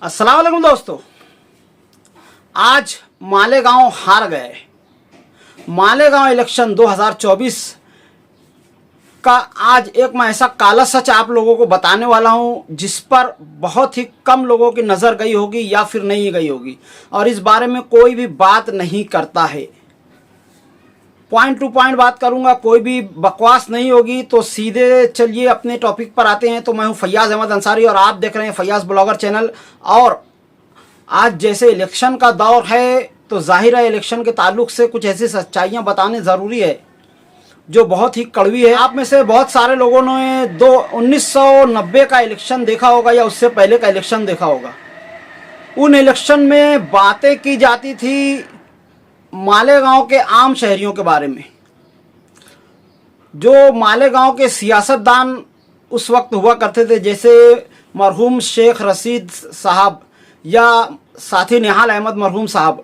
अस्सलाम वालेकुम दोस्तों। आज मालेगांव हार गए। मालेगांव इलेक्शन 2024 का आज एक मैं ऐसा काला सच आप लोगों को बताने वाला हूं जिस पर बहुत ही कम लोगों की नज़र गई होगी या फिर नहीं गई होगी, और इस बारे में कोई भी बात नहीं करता है। पॉइंट टू पॉइंट बात करूंगा, कोई भी बकवास नहीं होगी। तो सीधे चलिए अपने टॉपिक पर आते हैं। तो मैं हूं फैयाज़ अहमद अंसारी और आप देख रहे हैं फैयाज़ ब्लॉगर चैनल। और आज जैसे इलेक्शन का दौर है तो जाहिर है इलेक्शन के ताल्लुक से कुछ ऐसी सच्चाइयां बताने ज़रूरी है जो बहुत ही कड़वी है। आप में से बहुत सारे लोगों ने 1990 का इलेक्शन देखा होगा या उससे पहले का इलेक्शन देखा होगा। उन इलेक्शन में बातें की जाती थी मालेगांव के आम शहरियों के बारे में। जो मालेगांव के सियासतदान उस वक्त हुआ करते थे, जैसे मरहूम शेख रशीद साहब या साथी निहाल अहमद मरहूम साहब।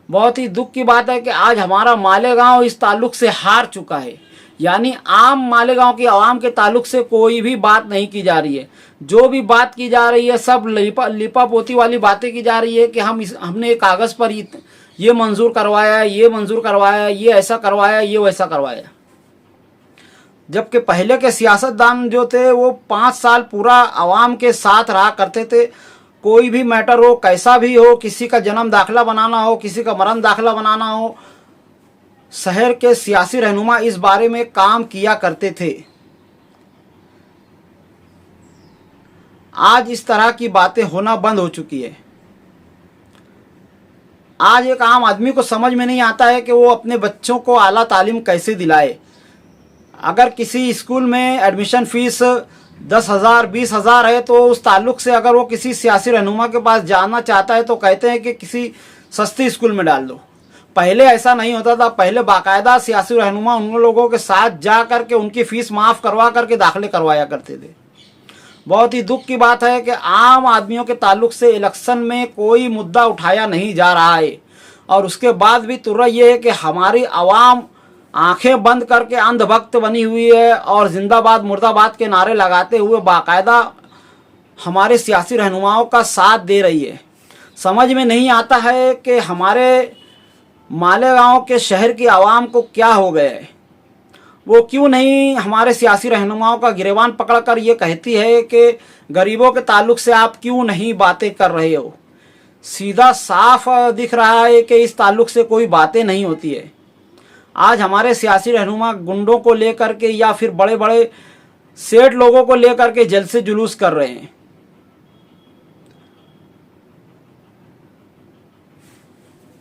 बहुत ही दुख की बात है कि आज हमारा मालेगांव इस ताल्लुक से हार चुका है। यानी आम मालेगांव की आवाम के ताल्लुक से कोई भी बात नहीं की जा रही है। जो भी बात की जा रही है सब लिपा पोती वाली बातें की जा रही है कि हमने एक कागज़ पर ये मंजूर करवाया, ये मंजूर करवाया, ये ऐसा करवाया, ये वैसा करवाया। जबकि पहले के सियासतदान जो थे वो 5 साल पूरा आवाम के साथ रहा करते थे। कोई भी मैटर हो, कैसा भी हो, किसी का जन्म दाखिला बनाना हो, किसी का मरण दाखिला बनाना हो, शहर के सियासी रहनुमा इस बारे में काम किया करते थे। आज इस तरह की बातें होना बंद हो चुकी है। आज एक आम आदमी को समझ में नहीं आता है कि वो अपने बच्चों को आला तालीम कैसे दिलाए। अगर किसी स्कूल में एडमिशन फीस 10,000 20,000 है तो उस ताल्लुक से अगर वो किसी सियासी रहनुमा के पास जाना चाहता है तो कहते हैं कि किसी सस्ती स्कूल में डाल दो। पहले ऐसा नहीं होता था। पहले बाकायदा सियासी रहनुमा उन लोगों के साथ जा कर के उनकी फ़ीस माफ़ करवा करके दाखिले करवाया करते थे। बहुत ही दुख की बात है कि आम आदमियों के ताल्लुक से इलेक्शन में कोई मुद्दा उठाया नहीं जा रहा है। और उसके बाद भी तुर्रा ये है कि हमारी आवाम आंखें बंद करके अंधभक्त बनी हुई है और जिंदाबाद मुर्दाबाद के नारे लगाते हुए बाकायदा हमारे सियासी रहनुमाओं का साथ दे रही है। समझ में नहीं आता है कि हमारे मालेगांव के शहर की आवाम को क्या हो गया है। वो क्यों नहीं हमारे सियासी रहनुमाओं का गिरेबान पकड़कर ये कहती है कि गरीबों के ताल्लुक से आप क्यों नहीं बातें कर रहे हो। सीधा साफ दिख रहा है कि इस ताल्लुक से कोई बातें नहीं होती है। आज हमारे सियासी रहनुमा गुंडों को लेकर के या फिर बड़े बड़े सेठ लोगों को लेकर के जलसे जुलूस कर रहे हैं।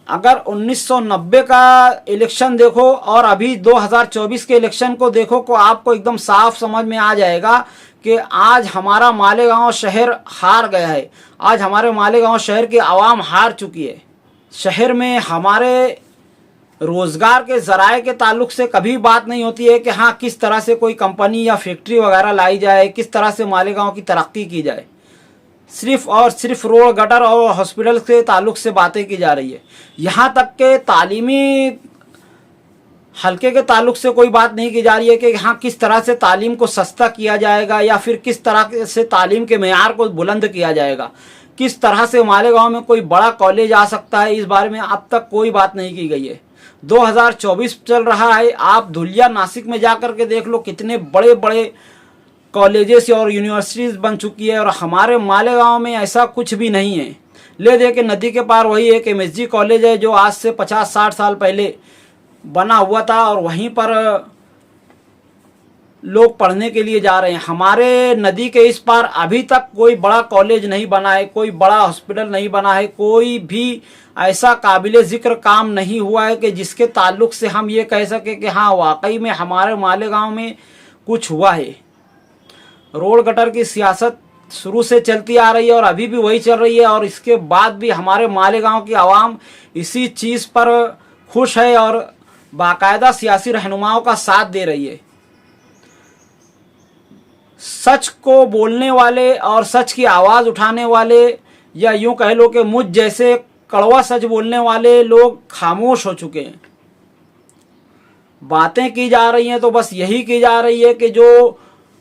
अगर 1990 का इलेक्शन देखो और अभी 2024 के इलेक्शन को देखो तो आपको एकदम साफ समझ में आ जाएगा कि आज हमारा मालेगांव शहर हार गया है। आज हमारे मालेगांव शहर की आवाम हार चुकी है। शहर में हमारे रोज़गार के ज़राए के ताल्लुक से कभी बात नहीं होती है कि हाँ किस तरह से कोई कंपनी या फैक्ट्री वगैरह लाई जाए, किस तरह से मालेगांव की तरक्की की जाए। सिर्फ और सिर्फ रोड गटर और हॉस्पिटल के ताल्लुक से बातें की जा रही है। यहाँ तक के तालीमी हल्के के ताल्लुक से कोई बात नहीं की जा रही है कि हाँ किस तरह से तालीम को सस्ता किया जाएगा या फिर किस तरह से तालीम के मेयार को बुलंद किया जाएगा, किस तरह से मालेगांव में कोई बड़ा कॉलेज आ सकता है। इस बारे में अब तक कोई बात नहीं की गई है। 2024 चल रहा है। आप धुलिया नासिक में जा कर के देख लो कितने बड़े बड़े कॉलेजेस और यूनिवर्सिटीज़ बन चुकी है, और हमारे मालेगांव में ऐसा कुछ भी नहीं है। ले दे के नदी के पार वही एक MSG कॉलेज है जो आज से 50-60 साल पहले बना हुआ था और वहीं पर लोग पढ़ने के लिए जा रहे हैं। हमारे नदी के इस पार अभी तक कोई बड़ा कॉलेज नहीं बना है, कोई बड़ा हॉस्पिटल नहीं बना है, कोई भी ऐसा काबिले ज़िक्र काम नहीं हुआ है कि जिसके ताल्लुक से हम ये कह सकें कि हाँ वाकई में हमारे मालेगांव में कुछ हुआ है। रोड गटर की सियासत शुरू से चलती आ रही है और अभी भी वही चल रही है, और इसके बाद भी हमारे मालेगांव की आवाम इसी चीज़ पर खुश है और बाकायदा सियासी रहनुमाओं का साथ दे रही है। सच को बोलने वाले और सच की आवाज़ उठाने वाले, या यूं कह लो कि मुझ जैसे कड़वा सच बोलने वाले लोग खामोश हो चुके हैं। बातें की जा रही हैं तो बस यही की जा रही है कि जो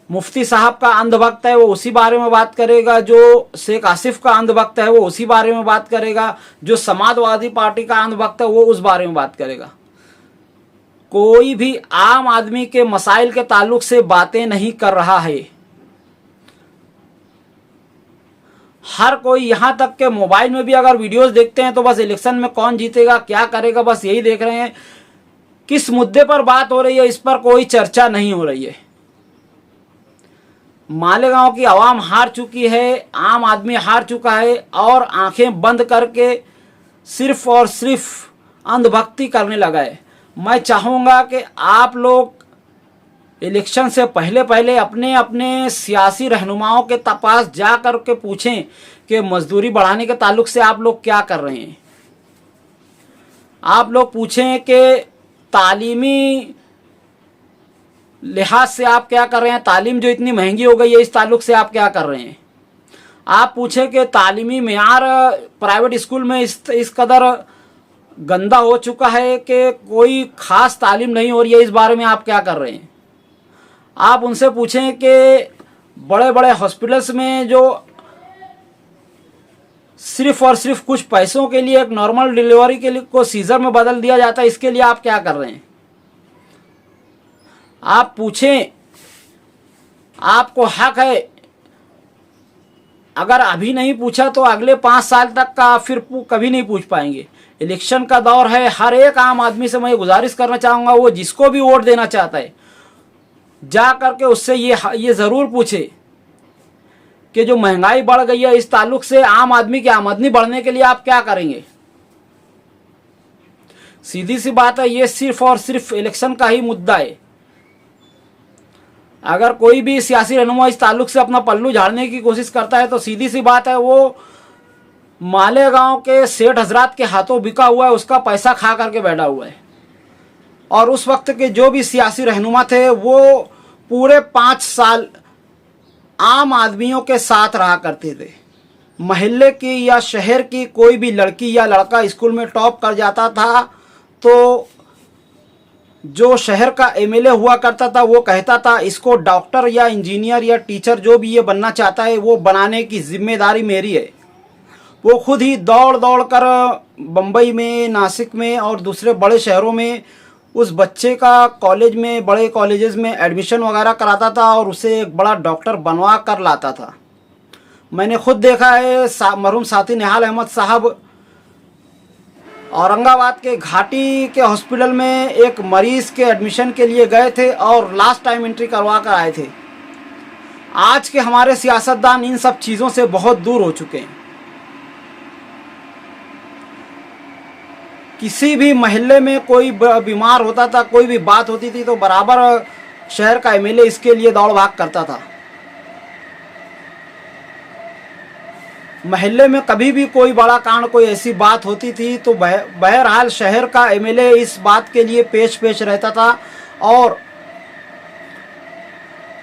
मुफ्ती साहब का अंधभक्त है वो उसी बारे में बात करेगा, जो शेख आसिफ का अंधभक्त है वो उसी बारे में बात करेगा, जो समाजवादी पार्टी का अंधभक्त है वो उस बारे में बात करेगा। कोई भी आम आदमी के मसाइल के ताल्लुक से बातें नहीं कर रहा है। हर कोई, यहाँ तक के मोबाइल में भी अगर वीडियोस देखते हैं तो बस इलेक्शन में कौन जीतेगा, क्या करेगा, बस यही देख रहे हैं। किस मुद्दे पर बात हो रही है इस पर कोई चर्चा नहीं हो रही है। मालेगांव की आवाम हार चुकी है, आम आदमी हार चुका है और आंखें बंद करके सिर्फ और सिर्फ अंधभक्ति करने लगा है। मैं चाहूँगा कि आप लोग इलेक्शन से पहले पहले अपने अपने सियासी रहनुमाओं के पास जा कर के पूछें कि मजदूरी बढ़ाने के ताल्लुक से आप लोग क्या कर रहे हैं। आप लोग पूछें कि तालीमी लिहाज से आप क्या कर रहे हैं, तालीम जो इतनी महंगी हो गई है इस ताल्लुक से आप क्या कर रहे हैं। आप पूछें कि तालीमी मेयार प्राइवेट स्कूल में इस कदर गंदा हो चुका है कि कोई ख़ास तालीम नहीं हो रही है, इस बारे में आप क्या कर रहे हैं। आप उनसे पूछें कि बड़े बड़े हॉस्पिटल्स में जो सिर्फ और सिर्फ कुछ पैसों के लिए एक नॉर्मल डिलीवरी के लिए को सीजर में बदल दिया जाता है, इसके लिए आप क्या कर रहे हैं। आप पूछें, आपको हक है। अगर अभी नहीं पूछा तो अगले 5 साल तक का फिर कभी नहीं पूछ पाएंगे। इलेक्शन का दौर है, हर एक आम आदमी से मैं गुजारिश करना चाहूँगा, वो जिसको भी वोट देना चाहता है जा करके उससे ये ज़रूर पूछे कि जो महंगाई बढ़ गई है इस ताल्लुक से आम आदमी की आमदनी बढ़ने के लिए आप क्या करेंगे। सीधी सी बात है, ये सिर्फ और सिर्फ इलेक्शन का ही मुद्दा है। अगर कोई भी सियासी रहनुमा इस ताल्लुक से अपना पल्लू झाड़ने की कोशिश करता है तो सीधी सी बात है वो मालेगांव के सेठ हजरात के हाथों बिका हुआ है, उसका पैसा खा करके बैठा हुआ है। और उस वक्त के जो भी सियासी रहनुमा थे वो पूरे 5 साल आम आदमियों के साथ रहा करते थे। महल्ले की या शहर की कोई भी लड़की या लड़का स्कूल में टॉप कर जाता था तो जो शहर का एमएलए हुआ करता था वो कहता था इसको डॉक्टर या इंजीनियर या टीचर जो भी ये बनना चाहता है वो बनाने की जिम्मेदारी मेरी है। वो खुद ही दौड़ दौड़ कर बम्बई में, नासिक में और दूसरे बड़े शहरों में उस बच्चे का कॉलेज में, बड़े कॉलेजेस में एडमिशन वगैरह कराता था और उसे एक बड़ा डॉक्टर बनवा कर लाता था। मैंने खुद देखा है, मरहूम साथी निहाल अहमद साहब औरंगाबाद के घाटी के हॉस्पिटल में एक मरीज़ के एडमिशन के लिए गए थे और लास्ट टाइम एंट्री करवा कर आए थे। आज के हमारे सियासतदान इन सब चीज़ों से बहुत दूर हो चुके हैं। किसी भी महल्ले में कोई बीमार होता था, कोई भी बात होती थी तो बराबर शहर का एमएलए इसके लिए दौड़ भाग करता था। महल्ले में कभी भी कोई बड़ा कांड, कोई ऐसी बात होती थी तो बहरहाल शहर का एमएलए इस बात के लिए पेश रहता था और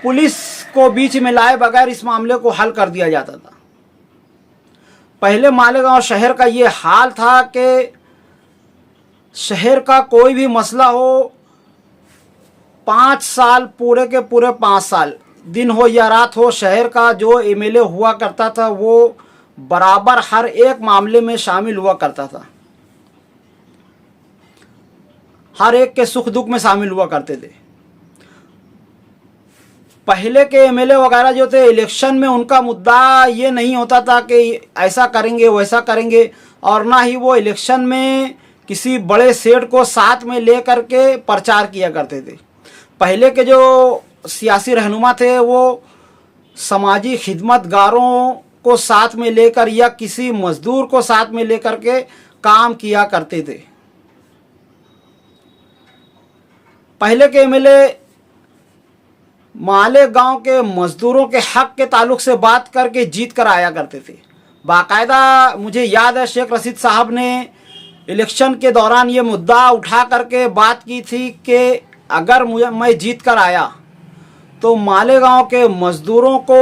पुलिस को बीच में लाए बगैर इस मामले को हल कर दिया जाता था। पहले मालेगांव शहर का ये हाल था कि शहर का कोई भी मसला हो 5 साल, पूरे के पूरे 5 साल, दिन हो या रात हो, शहर का जो एमएलए हुआ करता था वो बराबर हर एक मामले में शामिल हुआ करता था, हर एक के सुख दुख में शामिल हुआ करते थे। पहले के एमएलए वगैरह जो थे इलेक्शन में उनका मुद्दा ये नहीं होता था कि ऐसा करेंगे वैसा करेंगे, और ना ही वो इलेक्शन में किसी बड़े सेठ को साथ में ले करके प्रचार किया करते थे। पहले के जो सियासी रहनुमा थे वो समाजी खिदमतगारों को साथ में लेकर या किसी मजदूर को साथ में लेकर के काम किया करते थे। पहले के एमएलए मालेगांव के मजदूरों के हक के ताल्लुक से बात करके जीत कर आया करते थे। बाकायदा मुझे याद है शेख रशीद साहब ने इलेक्शन के दौरान ये मुद्दा उठा करके बात की थी कि अगर मैं जीत कर आया तो मालेगांव के मजदूरों को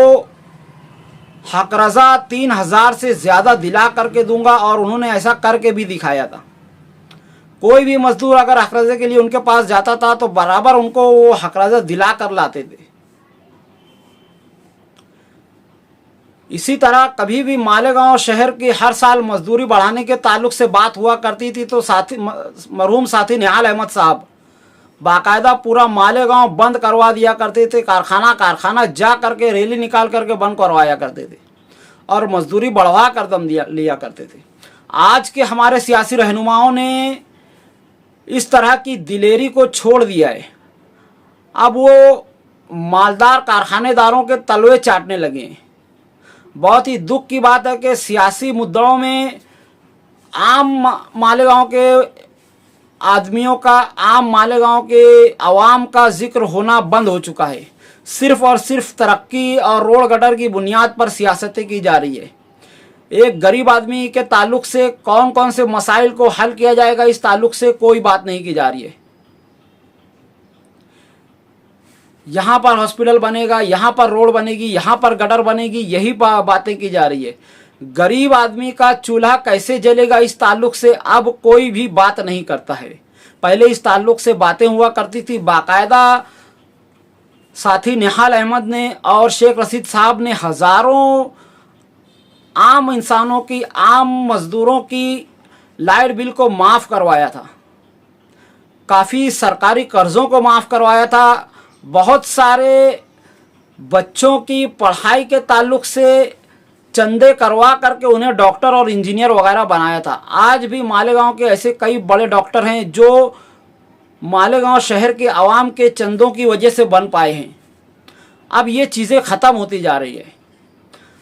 हकरज़ा 3000 से ज़्यादा दिला करके दूंगा, और उन्होंने ऐसा करके भी दिखाया था। कोई भी मजदूर अगर हकरज़े के लिए उनके पास जाता था तो बराबर उनको वो हकरज़ा दिला कर लाते थे। इसी तरह कभी भी मालेगांव शहर की हर साल मजदूरी बढ़ाने के ताल्लुक से बात हुआ करती थी तो साथी मरहूम साथी निहाल अहमद साहब बाकायदा पूरा मालेगांव बंद करवा दिया करते थे। कारखाना जा करके रैली निकाल करके बंद करवाया करते थे और मजदूरी बढ़वा कर दम लिया करते थे। आज के हमारे सियासी रहनुमाओं ने इस तरह की दिलेरी को छोड़ दिया है। अब वो मालदार कारखानेदारों के तलवे चाटने लगे हैं। बहुत ही दुख की बात है कि सियासी मुद्दों में आम मालेगांव के आदमियों का, आम मालेगांव के अवाम का जिक्र होना बंद हो चुका है। सिर्फ और सिर्फ तरक्की और रोड गटर की बुनियाद पर सियासतें की जा रही है। एक गरीब आदमी के ताल्लुक से कौन कौन से मसाइल को हल किया जाएगा, इस ताल्लुक से कोई बात नहीं की जा रही है। यहाँ पर हॉस्पिटल बनेगा, यहाँ पर रोड बनेगी, यहाँ पर गटर बनेगी, यही बातें की जा रही है। गरीब आदमी का चूल्हा कैसे जलेगा, इस ताल्लुक से अब कोई भी बात नहीं करता है। पहले इस ताल्लुक से बातें हुआ करती थी। बाकायदा साथी निहाल अहमद ने और शेख रशीद साहब ने हज़ारों आम इंसानों की, आम मजदूरों की लाइट बिल को माफ़ करवाया था। काफ़ी सरकारी कर्ज़ों को माफ़ करवाया था। बहुत सारे बच्चों की पढ़ाई के ताल्लुक से चंदे करवा करके उन्हें डॉक्टर और इंजीनियर वगैरह बनाया था। आज भी मालेगांव के ऐसे कई बड़े डॉक्टर हैं जो मालेगांव शहर के आवाम के चंदों की वजह से बन पाए हैं। अब ये चीज़ें ख़त्म होती जा रही है।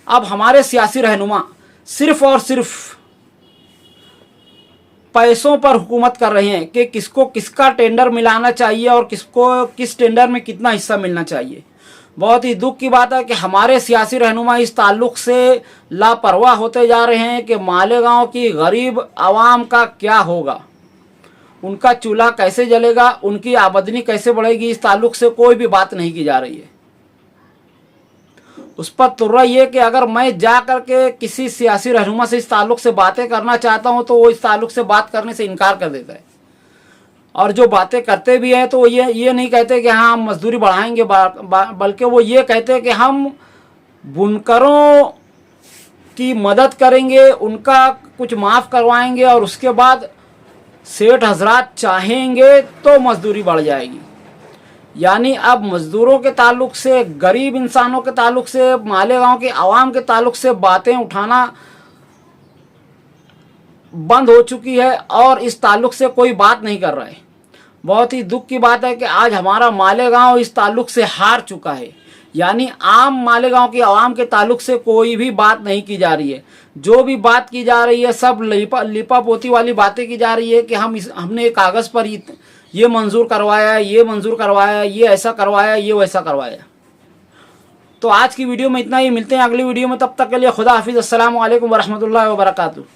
अब हमारे सियासी रहनुमा सिर्फ और सिर्फ पैसों पर हुकूमत कर रहे हैं कि किसको किसका टेंडर मिलाना चाहिए और किसको किस टेंडर में कितना हिस्सा मिलना चाहिए। बहुत ही दुख की बात है कि हमारे सियासी रहनुमा इस ताल्लुक से लापरवाह होते जा रहे हैं कि मालेगांव की गरीब आवाम का क्या होगा, उनका चूल्हा कैसे जलेगा, उनकी आमदनी कैसे बढ़ेगी, इस ताल्लुक से कोई भी बात नहीं की जा रही है। उस पर तुर्रा ये कि अगर मैं जा कर के किसी सियासी रहनुमा से इस ताल्लुक से बातें करना चाहता हूँ तो वो इस ताल्लुक से बात करने से इनकार कर देता है। और जो बातें करते भी हैं तो वो ये नहीं कहते कि हाँ हम मजदूरी बढ़ाएंगे, बल्कि वो ये कहते हैं कि हम बुनकरों की मदद करेंगे, उनका कुछ माफ़ करवाएंगे और उसके बाद सेठ हजरात चाहेंगे तो मजदूरी बढ़ जाएगी। यानी अब मजदूरों के ताल्लुक से, गरीब इंसानों के ताल्लुक से, मालेगांव के आवाम के ताल्लुक से बातें उठाना बंद हो चुकी है और इस ताल्लुक से कोई बात नहीं कर रहा है। बहुत ही दुख की बात है कि आज हमारा मालेगांव इस ताल्लुक से हार चुका है। यानी आम मालेगांव की आवाम के ताल्लुक से कोई भी बात नहीं की जा रही है। जो भी बात की जा रही है सब लिपा पोती वाली बातें की जा रही है कि हमने एक कागज़ पर ये मंजूर करवाया, ये मंजूर करवाया, ये ऐसा करवाया, ये वैसा करवाया। तो आज की वीडियो में इतना ही। मिलते हैं अगली वीडियो में, तब तक के लिए खुदा हाफिज़। अस्सलामु अलैकुम वरहमतुल्लाहि वबरकातुहू।